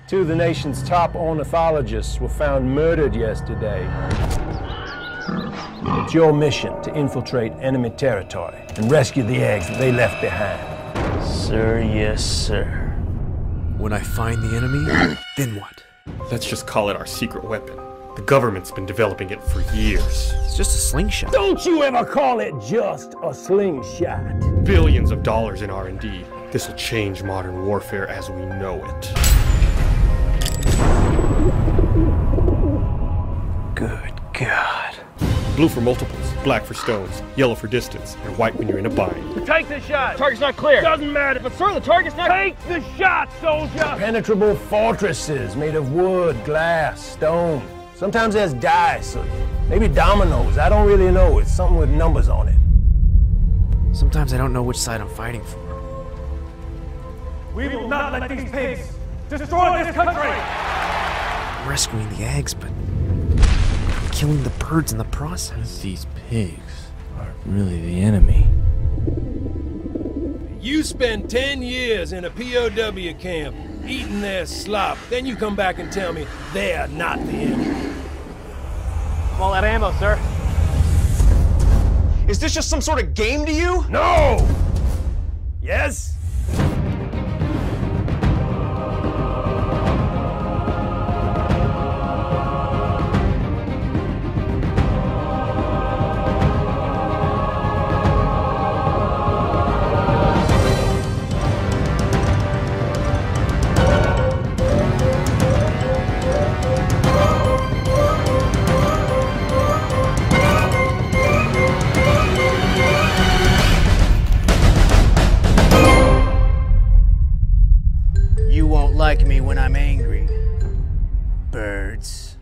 Two of the nation's top ornithologists were found murdered yesterday. It's your mission to infiltrate enemy territory and rescue the eggs that they left behind. Sir, yes, sir. When I find the enemy, then what? Let's just call it our secret weapon. The government's been developing it for years. It's just a slingshot. Don't you ever call it just a slingshot. Billions of dollars in R&D. This will change modern warfare as we know it. Good God. Blue for multiples, black for stones, yellow for distance, and white when you're in a bind. Take the shot. Target's not clear. Doesn't matter. But sir, the target's not... Take the shot, soldier. Penetrable fortresses made of wood, glass, stone. Sometimes there's dice, or maybe dominoes. I don't really know. It's something with numbers on it. Sometimes I don't know which side I'm fighting for. We will not let these pigs destroy this country! I'm rescuing the eggs, but I'm killing the birds in the process. These pigs are really the enemy. You spend 10 years in a POW camp, eating their slop, then you come back and tell me they're not the enemy. I'm all out of ammo, sir. Is this just some sort of game to you? No! Yes? You won't like me when I'm angry, birds.